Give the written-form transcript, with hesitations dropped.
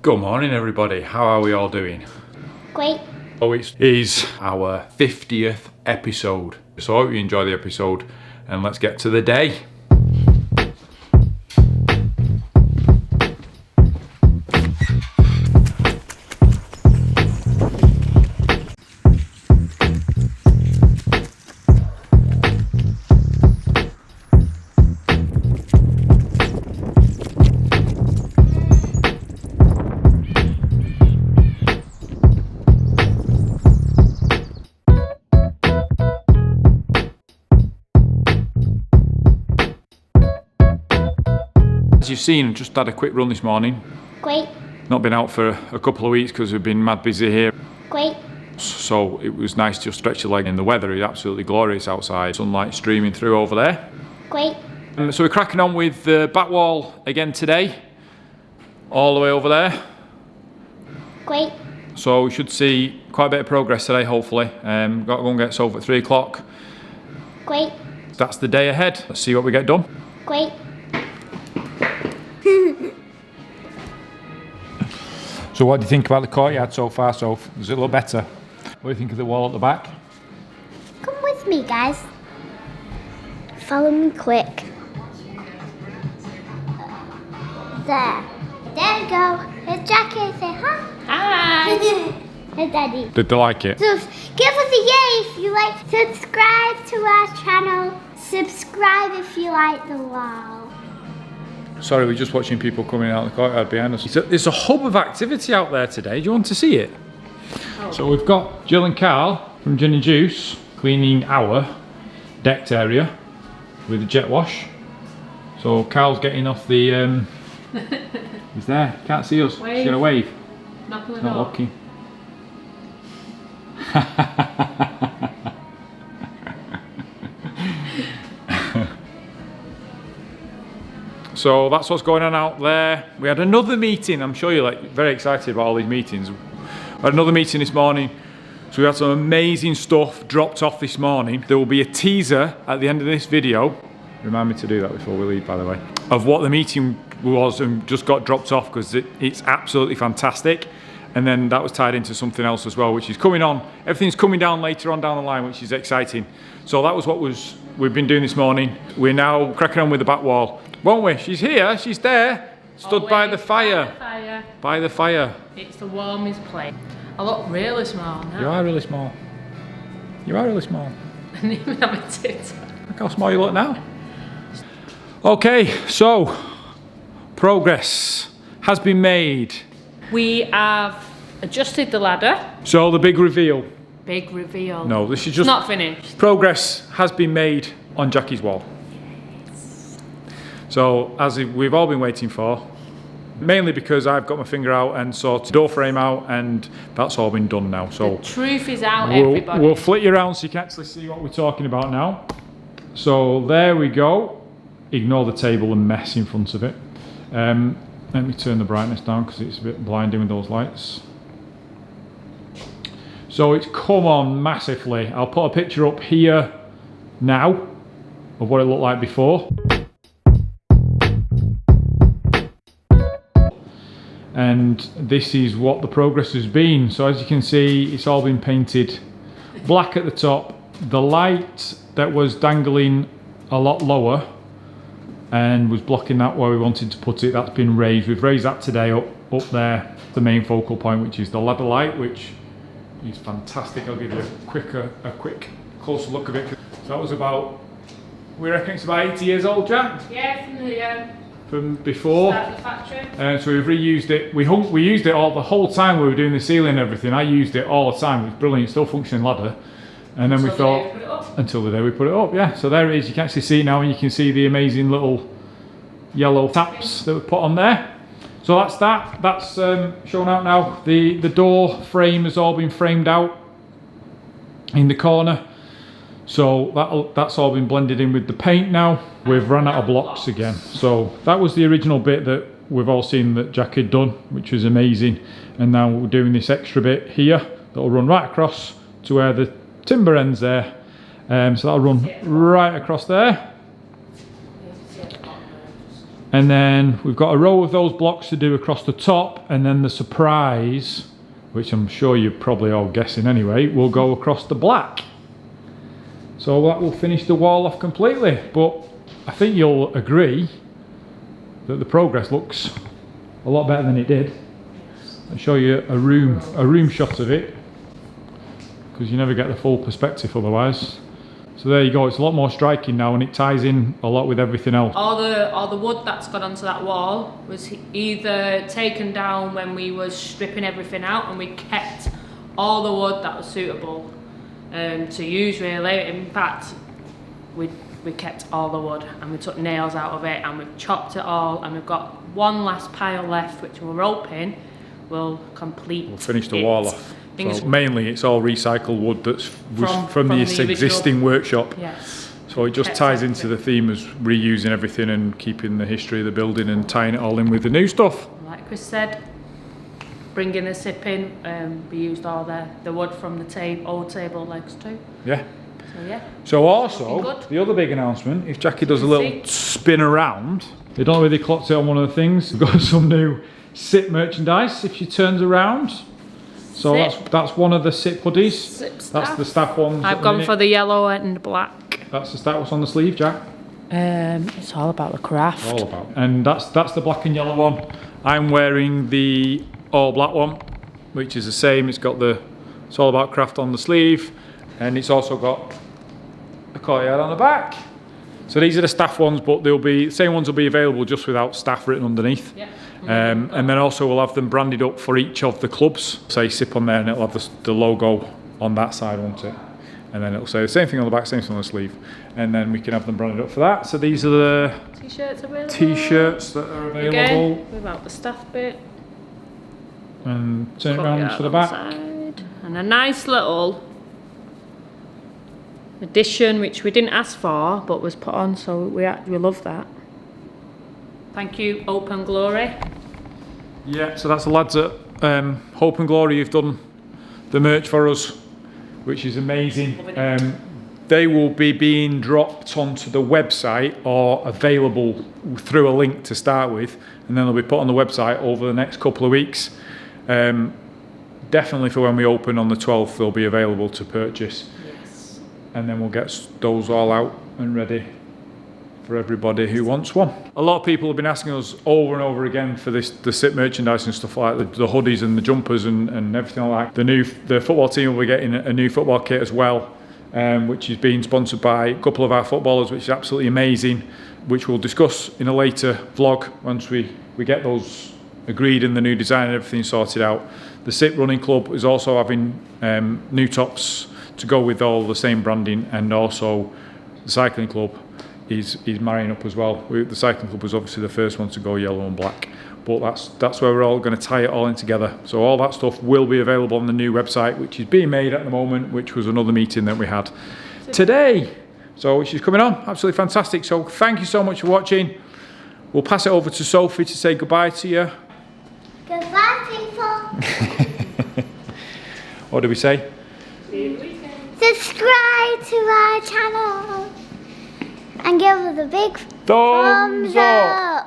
Good morning everybody, how are we all doing? Great. Oh, it is our 50th episode, so I hope you enjoy the episode and let's get to the day. As you've seen, just had a quick run this morning. Great. Not been out for a couple of weeks because we've been mad busy here. Great. So it was nice to just stretch your leg, and the weather is absolutely glorious outside. Sunlight streaming through over there. Great. So we're cracking on with the back wall again today. All the way over there. Great. So we should see quite a bit of progress today, hopefully. Got to go and get sold at 3 o'clock. Great. That's the day ahead. Let's see what we get done. Great. So what do you think about the courtyard so far, Soph? Does it look better? What do you think of the wall at the back? Come with me, guys. Follow me quick. There. There we go. Here's Jackie. Say hi. Hi. Here's Daddy. Did they like it? So give us a yay if you like. Subscribe to our channel. Subscribe if you like the wall. Sorry, we're just watching people coming out of the courtyard behind us. There's a hub of activity out there today. Do you want to see it? Oh. So we've got Jill and Carl from Gin and Juice cleaning our decked area with the jet wash. So Carl's getting off the... he's there, can't see us. Wave. She's going to wave. Not looking. So that's what's going on out there. We had another meeting. I'm sure you're very excited about all these meetings. We had another meeting this morning. So we had some amazing stuff dropped off this morning. There will be a teaser at the end of this video. Remind me to do that before we leave, by the way. Of what the meeting was and just got dropped off, because it's absolutely fantastic. And then that was tied into something else as well, which is coming on. Everything's coming down later on down the line, which is exciting. So that was what we've been doing this morning. We're now cracking on with the back wall. Won't we? She's here, she's there, stood by the fire. By the fire. It's the warmest place. I look really small now. You are really small. You are really small. I didn't even have a tit. Look how small you look now. Okay, so progress has been made. We have adjusted the ladder. So the big reveal. Big reveal. No, this is It's just... not finished. Progress has been made on Jackie's wall. So, as we've all been waiting for, mainly because I've got my finger out and sorted the door frame out, and that's all been done now. So the truth is out, everybody. We'll flit you around so you can actually see what we're talking about now. So there we go. Ignore the table and mess in front of it. Let me turn the brightness down because it's a bit blinding with those lights. So it's come on massively. I'll put a picture up here now of what it looked like before. And this is what the progress has been. So as you can see, it's all been painted black at the top. The light that was dangling a lot lower and was blocking that where we wanted to put it, that's been raised. We've raised that today up there, the main focal point, which is the ladder light, which is fantastic. I'll give you a quick closer look of it. So that was about, we reckon it's about 80 years old, Jack? Yeah, from before. Start the factory. So we've reused it. We used it all the whole time we were doing the ceiling and everything. I used it all the time. It was brilliant, still functioning ladder. And then we thought, until the day we put it up, yeah. So there it is. You can actually see it now, and you can see the amazing little yellow taps that we put on there. So that's that. That's shown out now. The door frame has all been framed out in the corner. So that's all been blended in with the paint now. We've run out of blocks again. So that was the original bit that we've all seen that Jack had done, which was amazing. And now we're doing this extra bit here that'll run right across to where the timber ends there. So that'll run right across there. And then we've got a row of those blocks to do across the top, and then the surprise, which I'm sure you're probably all guessing anyway, will go across the black. So that will finish the wall off completely. But I think you'll agree that the progress looks a lot better than it did. I'll show you a room shot of it, because you never get the full perspective otherwise. So there you go, it's a lot more striking now, and it ties in a lot with everything else. All the wood that's got onto that wall was either taken down when we was stripping everything out, and we kept all the wood that was suitable to use really. In fact, we kept all the wood and we took nails out of it and we've chopped it all, and we've got one last pile left which we're hoping will complete. We'll finish the wall off. So mainly it's all recycled wood that's from the existing workshop. Yes. So it just ties into the theme of reusing everything and keeping the history of the building and tying it all in with the new stuff. Like Chris said, bringing the sip in, we used all the wood from the old table legs too. Yeah. So yeah. So also, the other big announcement, if Jackie does a little spin around, they don't really clocked it on one of the things. We've got some new SIP merchandise if she turns around. So that's one of the SIP hoodies. That's the staff ones. I've gone for the yellow and black. That's the staff what's on the sleeve, Jack. It's all about the craft. All about. And that's the black and yellow one. I'm wearing the all black one, which is the same. It's all about craft on the sleeve, and it's also got a courtyard on the back. So these are the staff ones, but the same ones will be available just without staff written underneath. Yeah. And then also we'll have them branded up for each of the clubs. Say SIP on there, and it'll have the logo on that side, won't it? And then it'll say the same thing on the back, same thing on the sleeve. And then we can have them branded up for that. So these are the T-shirts available. T-shirts that are available. Again, without the staff bit. And turn it around to the back. Side. And a nice little addition, which we didn't ask for, but was put on, so we love that. Thank you, Hope and Glory. Yeah, so that's the lads at Hope and Glory who've done the merch for us, which is amazing. They will be being dropped onto the website or available through a link to start with, and then they'll be put on the website over the next couple of weeks. Definitely for when we open on the 12th, they'll be available to purchase. Yes. And then we'll get those all out and ready for everybody who wants one. A lot of people have been asking us over and over again for the SIP merchandise and stuff like the hoodies and the jumpers and everything like that. The football team will be getting a new football kit as well, which is being sponsored by a couple of our footballers, which is absolutely amazing, which we'll discuss in a later vlog once we get those agreed and the new design and everything sorted out. The SIP running club is also having new tops to go with all the same branding, and also the cycling club is marrying up as well. The cycling club was obviously the first one to go yellow and black, but that's where we're all going to tie it all in together. So all that stuff will be available on the new website, which is being made at the moment, which was another meeting that we had today. So which is coming on, absolutely fantastic. So thank you so much for watching. We'll pass it over to Sophie to say goodbye to you. Goodbye, people. What do we say? Subscribe to our channel and give us a big Thumbs up.